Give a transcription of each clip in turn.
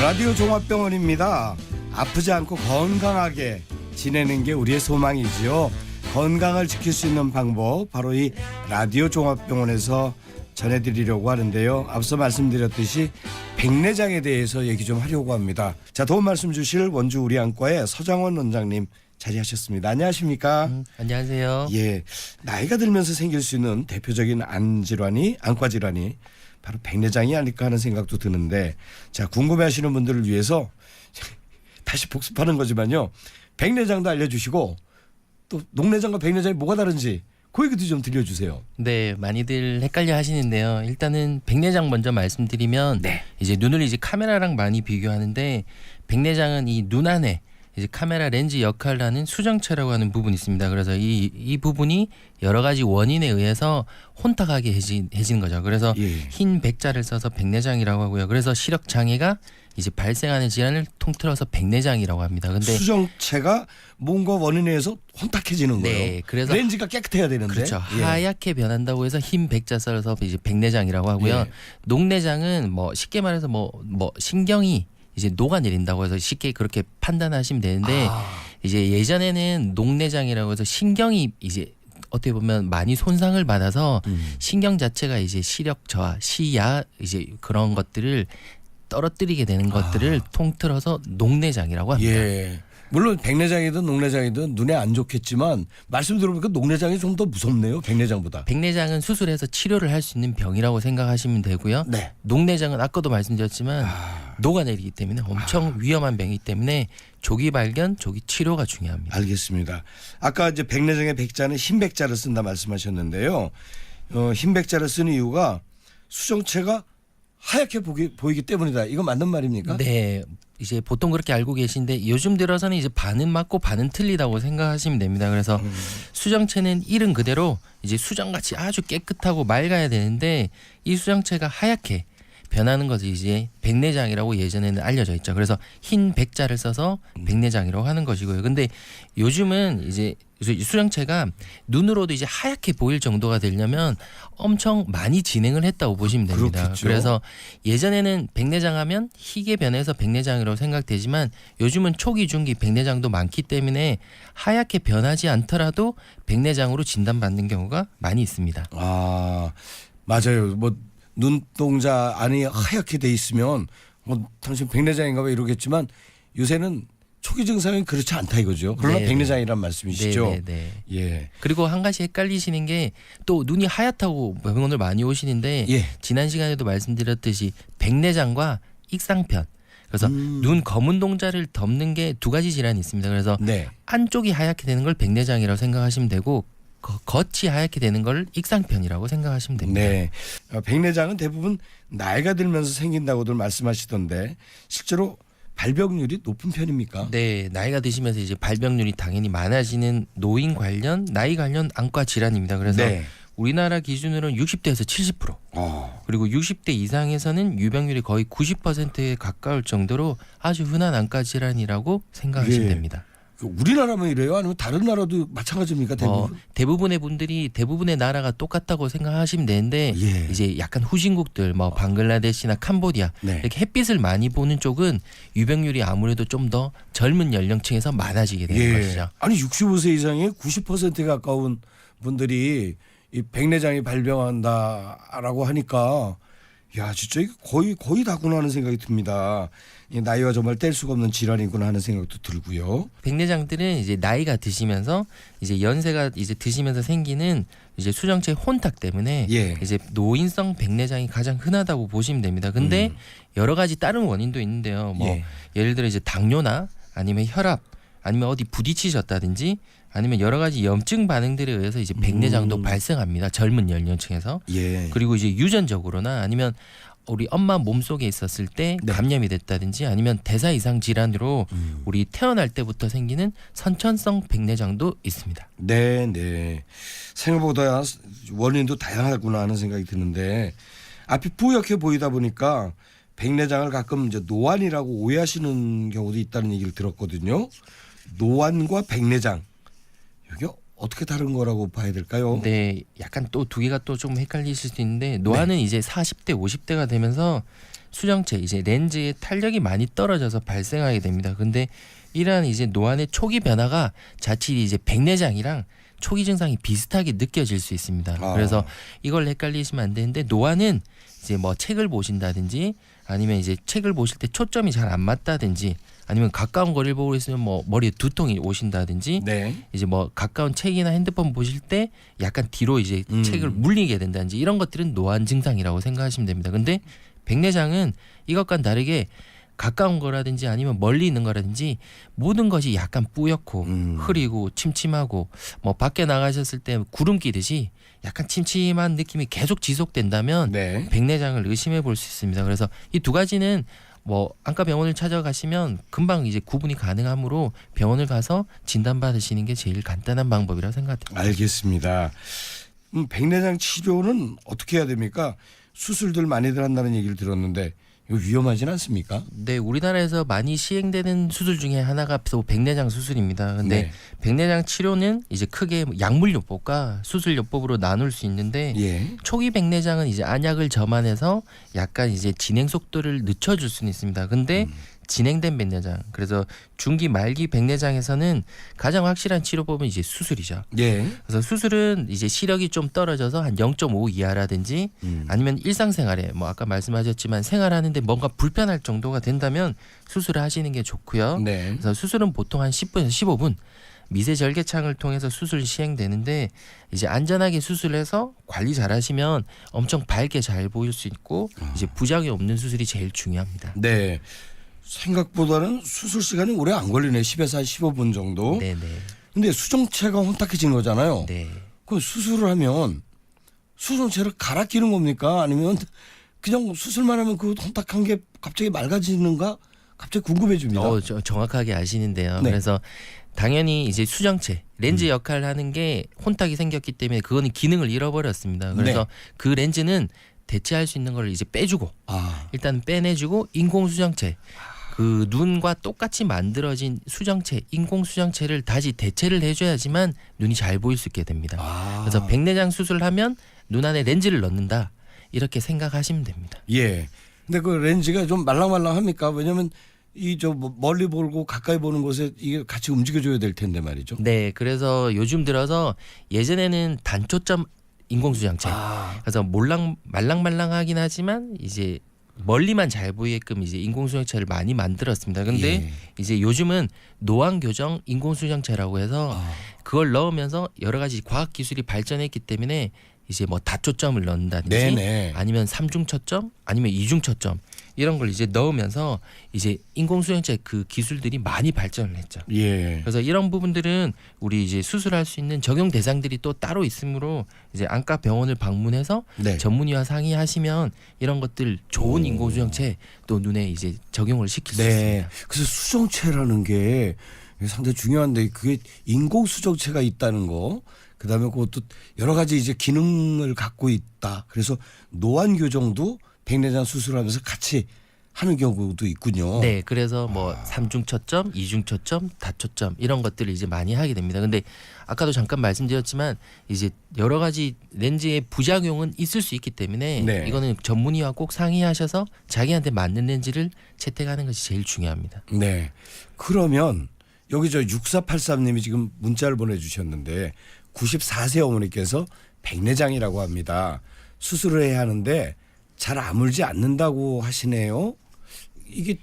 라디오 종합병원입니다. 아프지 않고 건강하게 지내는 게 우리의 소망이지요. 건강을 지킬 수 있는 방법 바로 이 라디오 종합병원에서 전해드리려고 하는데요. 앞서 말씀드렸듯이 백내장에 대해서 얘기 좀 하려고 합니다. 자, 도움 말씀 주실 원주 우리안과의 서장원 원장님 자리하셨습니다. 안녕하십니까? 안녕하세요. 예, 나이가 들면서 생길 수 있는 대표적인 안과 질환이 바로 백내장이 아닐까 하는 생각도 드는데, 자, 궁금해하시는 분들을 위해서 다시 복습하는 거지만요, 백내장도 알려주시고 또 녹내장과 백내장이 뭐가 다른지 그 얘기도 좀 들려주세요. 네, 많이들 헷갈려 하시는데요. 일단은 백내장 먼저 말씀드리면 이제 눈을 이제 카메라랑 많이 비교하는데, 백내장은 이 눈 안에 이제 카메라 렌즈 역할을 하는 수정체라고 하는 부분이 있습니다. 그래서 이 부분이 여러 가지 원인에 의해서 혼탁하게 해지는 거죠. 그래서 흰 백자를 써서 백내장이라고 하고요. 그래서 시력 장애가 이제 발생하는 질환을 통틀어서 백내장이라고 합니다. 근데 수정체가 뭔가 원인에 의해서 혼탁해지는 거예요. 네, 그래서 렌즈가 깨끗해야 되는데. 그렇죠. 하얗게 변한다고 해서 흰 백자 써서 이제 백내장이라고 하고요. 녹내장은 뭐 쉽게 말해서 뭐 신경이 이제 녹아내린다고 해서 쉽게 그렇게 판단하시면 되는데, 이제 예전에는 녹내장이라고 해서 신경이 이제 어떻게 보면 많이 손상을 받아서 신경 자체가 이제 시력 저하, 시야 이제 그런 것들을 떨어뜨리게 되는 것들을 통틀어서 녹내장이라고 합니다. 예. 물론 백내장이든 녹내장이든 눈에 안 좋겠지만 말씀 들어보니까 녹내장이 좀 더 무섭네요, 백내장보다. 백내장은 수술해서 치료를 할 수 있는 병이라고 생각하시면 되고요. 네. 녹내장은 아까도 말씀드렸지만 녹아내리기 때문에 엄청 위험한 병이기 때문에 조기 발견, 조기 치료가 중요합니다. 알겠습니다. 아까 이제 백내장의 백자는 흰 백자를 쓴다 말씀하셨는데요. 흰 백자를 쓰는 이유가 수정체가 하얗게 보이기 때문이다. 이거 맞는 말입니까? 네. 이제 보통 그렇게 알고 계신데, 요즘 들어서는 이제 반은 맞고 반은 틀리다고 생각하시면 됩니다. 그래서 수정체는 이름 그대로 이제 수정같이 아주 깨끗하고 맑아야 되는데, 이 수정체가 하얗게 변하는 것이 이제 백내장이라고 예전에는 알려져 있죠. 그래서 흰 백자를 써서 백내장이라고 하는 것이고요. 근데 요즘은 이제 수정체가 눈으로도 이제 하얗게 보일 정도가 되려면 엄청 많이 진행을 했다고 보시면 됩니다. 그렇겠죠. 그래서 예전에는 백내장 하면 희게 변해서 백내장이라고 생각되지만, 요즘은 초기, 중기 백내장도 많기 때문에 하얗게 변하지 않더라도 백내장으로 진단받는 경우가 많이 있습니다. 아, 맞아요. 뭐 눈동자 안이 하얗게 돼 있으면 당신 백내장인가 봐 이러겠지만, 요새는 초기 증상은 그렇지 않다 이거죠. 그러나 백내장이란 말씀이시죠. 네. 예. 그리고 한 가지 헷갈리시는 게, 또 눈이 하얗다고 병원을 많이 오시는데, 지난 시간에도 말씀드렸듯이 백내장과 익상편, 그래서 눈 검은 동자를 덮는 게 두 가지 질환이 있습니다. 그래서 안쪽이 하얗게 되는 걸 백내장이라고 생각하시면 되고, 겉이 하얗게 되는 걸 익상편이라고 생각하시면 됩니다. 네. 백내장은 대부분 나이가 들면서 생긴다고들 말씀하시던데, 실제로 발병률이 높은 편입니까? 네, 나이가 드시면서 이제 발병률이 당연히 많아지는 노인 관련, 나이 관련 안과 질환입니다. 그래서 우리나라 기준으로는 60대에서 70%, 그리고 60대 이상에서는 유병률이 거의 90%에 가까울 정도로 아주 흔한 안과 질환이라고 생각하시면 됩니다. 우리나라만 이래요? 아니면 다른 나라도 마찬가지입니까? 대부분? 대부분의 분들이 대부분의 나라가 똑같다고 생각하시면 되는데, 이제 약간 후진국들, 뭐 방글라데시나 캄보디아 이렇게 햇빛을 많이 보는 쪽은 유병률이 아무래도 좀 더 젊은 연령층에서 많아지게 되는 것이죠. 아니 65세 이상의 90%에 가까운 분들이 이 백내장이 발병한다라고 하니까, 야, 진짜 이거 거의 다구나 하는 생각이 듭니다. 이 나이와 정말 뗄 수가 없는 질환이구나 하는 생각도 들고요. 백내장들은 이제 나이가 드시면서 이제 연세가 이제 드시면서 생기는 이제 수정체 혼탁 때문에 이제 노인성 백내장이 가장 흔하다고 보시면 됩니다. 근데 여러 가지 다른 원인도 있는데요. 뭐 예를 들어 이제 당뇨나 아니면 혈압, 아니면 어디 부딪히셨다든지, 아니면 여러 가지 염증 반응들에 의해서 이제 백내장도 발생합니다. 젊은 연령층에서. 그리고 이제 유전적으로나 아니면 우리 엄마 몸속에 있었을 때 감염이 됐다든지, 아니면 대사 이상 질환으로 우리 태어날 때부터 생기는 선천성 백내장도 있습니다. 네. 생각보다 원인도 다양하구나 하는 생각이 드는데, 앞이 뿌옇게 보이다 보니까 백내장을 가끔 이제 노안이라고 오해하시는 경우도 있다는 얘기를 들었거든요. 노안과 백내장, 이게 어떻게 다른 거라고 봐야 될까요? 네, 약간 또 두 개가 또 좀 헷갈리실 수 있는데, 노안은 이제 40대, 50대가 되면서 수정체 이제 렌즈의 탄력이 많이 떨어져서 발생하게 됩니다. 근데 이러한 이제 노안의 초기 변화가 자칫 이제 백내장이랑 초기 증상이 비슷하게 느껴질 수 있습니다. 그래서 이걸 헷갈리시면 안 되는데 노안은 이제 뭐 책을 보신다든지 아니면 이제 책을 보실 때 초점이 잘 안 맞다든지 아니면 가까운 거리를 보고 있으면 뭐 머리에 두통이 오신다든지 네. 이제 뭐 가까운 책이나 핸드폰 보실 때 약간 뒤로 이제 책을 물리게 된다든지 이런 것들은 노안 증상이라고 생각하시면 됩니다. 근데 백내장은 이것과는 다르게 가까운 거라든지 아니면 멀리 있는 거라든지 모든 것이 약간 뿌옇고 흐리고 침침하고 뭐 밖에 나가셨을 때 구름 끼듯이 약간 침침한 느낌이 계속 지속된다면 네. 백내장을 의심해 볼 수 있습니다. 그래서 이 두 가지는 뭐 안과 병원을 찾아가시면 금방 이제 구분이 가능하므로 병원을 가서 진단 받으시는 게 제일 간단한 방법이라고 생각합니다. 알겠습니다. 백내장 치료는 어떻게 해야 됩니까? 수술들 많이들 한다는 얘기를 들었는데 이거 위험하진 않습니까? 네, 우리나라에서 많이 시행되는 수술 중에 하나가 또 백내장 수술입니다. 근데 네. 백내장 치료는 이제 크게 약물요법과 수술요법으로 나눌 수 있는데 예. 초기 백내장은 이제 안약을 점안해서 약간 이제 진행 속도를 늦춰줄 수는 있습니다. 근데 진행된 백내장, 그래서 중기 말기 백내장에서는 가장 확실한 치료법은 이제 수술이죠. 예. 그래서 수술은 이제 시력이 좀 떨어져서 한 0.5 이하라든지 아니면 일상생활에 뭐 아까 말씀하셨지만 생활하는데 뭔가 불편할 정도가 된다면 수술을 하시는 게 좋고요. 네. 그래서 수술은 보통 한 10분에서 15분 미세 절개창을 통해서 수술이 시행되는데 이제 안전하게 수술해서 관리 잘하시면 엄청 밝게 잘 보일 수 있고 이제 부작용이 없는 수술이 제일 중요합니다. 네. 생각보다는 수술 시간이 오래 안 걸리네. 10에서 한 15분 정도. 네네. 근데 수정체가 혼탁해진 거잖아요. 네. 그 수술을 하면 수정체를 갈아 끼는 겁니까? 아니면 그냥 수술만 하면 그 혼탁한 게 갑자기 맑아지는가? 갑자기 궁금해집니다. 정확하게 아시는데요. 네. 그래서 당연히 이제 수정체 렌즈 역할을 하는 게 혼탁이 생겼기 때문에 그거는 기능을 잃어버렸습니다. 그래서 네. 그 렌즈는 대체할 수 있는 걸 이제 빼주고 일단 빼내주고 인공 수정체 그 눈과 똑같이 만들어진 수정체 인공 수정체를 다시 대체를 해줘야지만 눈이 잘 보일 수 있게 됩니다. 그래서 백내장 수술을 하면 눈 안에 렌즈를 넣는다 이렇게 생각하시면 됩니다. 예. 근데 그 렌즈가 좀 말랑말랑합니까? 왜냐하면 이 저 멀리 보고 가까이 보는 곳에 이게 같이 움직여줘야 될 텐데 말이죠. 네, 그래서 요즘 들어서 예전에는 단초점 인공수정체. 그래서 말랑말랑하긴 하지만 이제 멀리만 잘 보이게끔 이제 인공수정체를 많이 만들었습니다. 근데 예. 이제 요즘은 노안 교정 인공수정체라고 해서 그걸 넣으면서 여러 가지 과학 기술이 발전했기 때문에 이제 뭐 다초점을 넣는다든지 네네. 아니면 3중 초점 아니면 2중 초점 이런 걸 이제 넣으면서 이제 인공수정체 그 기술들이 많이 발전을 했죠. 예. 그래서 이런 부분들은 우리 이제 수술할 수 있는 적용 대상들이 또 따로 있으므로 이제 안과 병원을 방문해서 네. 전문의와 상의하시면 이런 것들 좋은 인공수정체 또 눈에 이제 적용을 시킬 수 네. 있습니다. 그래서 수정체라는 게 상당히 중요한데 그게 인공 수정체가 있다는 거. 그다음에 그것도 여러 가지 이제 기능을 갖고 있다. 그래서 노안 교정도 백내장 수술하면서 같이 하는 경우도 있군요. 네, 그래서 뭐 3중 초점, 2중 초점, 다초점 이런 것들을 이제 많이 하게 됩니다. 근데 아까도 잠깐 말씀드렸지만 이제 여러 가지 렌즈의 부작용은 있을 수 있기 때문에 네. 이거는 전문의와 꼭 상의하셔서 자기한테 맞는 렌즈를 채택하는 것이 제일 중요합니다. 네. 그러면 여기 저 6483님이 지금 문자를 보내주셨는데 94세 어머니께서 백내장이라고 합니다. 수술을 해야 하는데 잘 아물지 않는다고 하시네요. 이게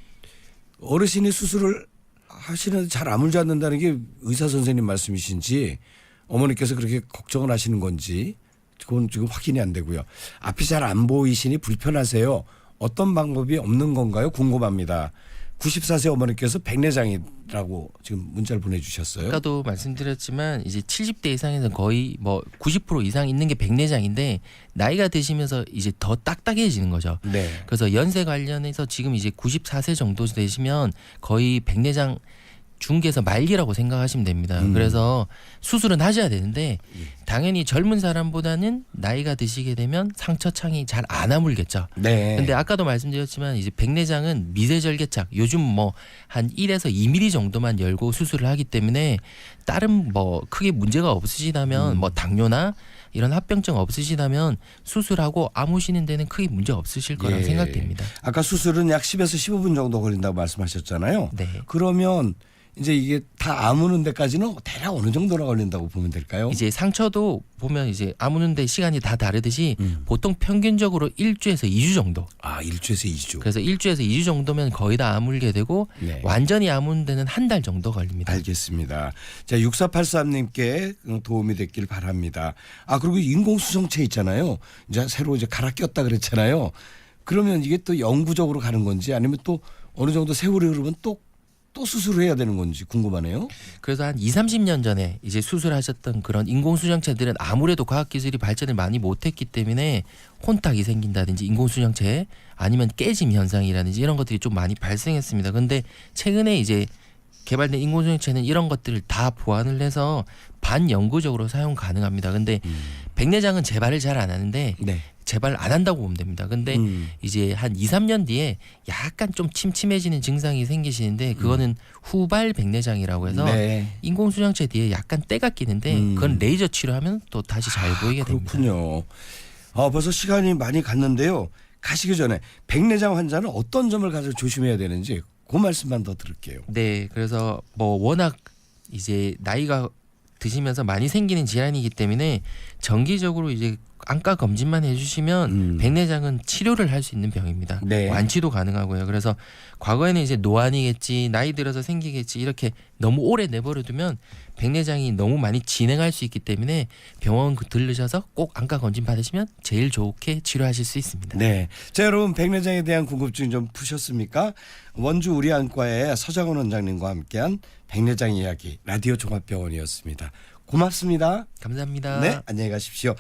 어르신이 수술을 하시는데 잘 아물지 않는다는 게 의사 선생님 말씀이신지 어머니께서 그렇게 걱정을 하시는 건지 그건 지금 확인이 안 되고요. 앞이 잘 안 보이시니 불편하세요. 어떤 방법이 없는 건가요? 궁금합니다. 94세 어머니께서 백내장이라고 지금 문자를 보내주셨어요. 아까도 말씀드렸지만 이제 70대 이상에서 거의 뭐 90% 이상 있는 게 백내장인데 나이가 드시면서 이제 더 딱딱해지는 거죠. 네. 그래서 연세 관련해서 지금 이제 94세 정도 되시면 거의 백내장 중기에서 말기라고 생각하시면 됩니다. 그래서 수술은 하셔야 되는데 당연히 젊은 사람보다는 나이가 드시게 되면 상처창이 잘 안 아물겠죠. 네. 근데 아까도 말씀드렸지만 이제 백내장은 미세절개창 요즘 뭐 한 1에서 2mm 정도만 열고 수술을 하기 때문에 다른 뭐 크게 문제가 없으시다면 뭐 당뇨나 이런 합병증 없으시다면 수술하고 아무시는 데는 크게 문제 없으실 거라 예. 생각됩니다. 아까 수술은 약 10에서 15분 정도 걸린다고 말씀하셨잖아요. 네. 그러면 이제 이게 다 아무는 데까지는 대략 어느 정도나 걸린다고 보면 될까요? 이제 상처도 보면 이제 아무는데 시간이 다 다르듯이 보통 평균적으로 1주에서 2주 정도. 아, 1주에서 2주. 그래서 1주에서 2주 정도면 거의 다 아물게 되고 네. 완전히 아무는 데는 한 달 정도 걸립니다. 알겠습니다. 자, 6483님께 도움이 됐길 바랍니다. 아, 그리고 인공수정체 있잖아요. 이제 새로 이제 갈아 꼈다 그랬잖아요. 그러면 이게 또 영구적으로 가는 건지 아니면 또 어느 정도 세월이 흐르면 또 수술을 해야 되는 건지 궁금하네요. 그래서 한 20-30년 전에 이제 수술하셨던 그런 인공수정체들은 아무래도 과학기술이 발전을 많이 못했기 때문에 혼탁이 생긴다든지 인공수정체 아니면 깨짐 현상이라든지 이런 것들이 좀 많이 발생했습니다. 근데 최근에 이제 개발된 인공수정체는 이런 것들을 다 보완을 해서 반영구적으로 사용 가능합니다. 근데 백내장은 재발을 잘 안 하는데 네. 재발 안 한다고 보면 됩니다. 근데 이제 한 2-3년 뒤에 약간 좀 침침해지는 증상이 생기시는데 그거는 후발 백내장이라고 해서 네. 인공수정체 뒤에 약간 때가 끼는데 그건 레이저 치료하면 또 다시 잘 보이게 됩니다. 그렇군요. 벌써 시간이 많이 갔는데요. 가시기 전에 백내장 환자는 어떤 점을 가장 조심해야 되는지 그 말씀만 더 들을게요. 네, 그래서 뭐 워낙 이제 나이가 드시면서 많이 생기는 질환이기 때문에 정기적으로 이제 안과 검진만 해주시면 백내장은 치료를 할 수 있는 병입니다. 네. 완치도 가능하고요. 그래서 과거에는 이제 노안이겠지, 나이 들어서 생기겠지 이렇게 너무 오래 내버려두면 백내장이 너무 많이 진행할 수 있기 때문에 병원 들르셔서 꼭 안과 검진 받으시면 제일 좋게 치료하실 수 있습니다. 네. 자, 여러분 백내장에 대한 궁금증 좀 푸셨습니까? 원주 우리 안과의 서장훈 원장님과 함께한 백내장 이야기 라디오 종합병원이었습니다. 고맙습니다. 감사합니다. 네, 안녕히 가십시오.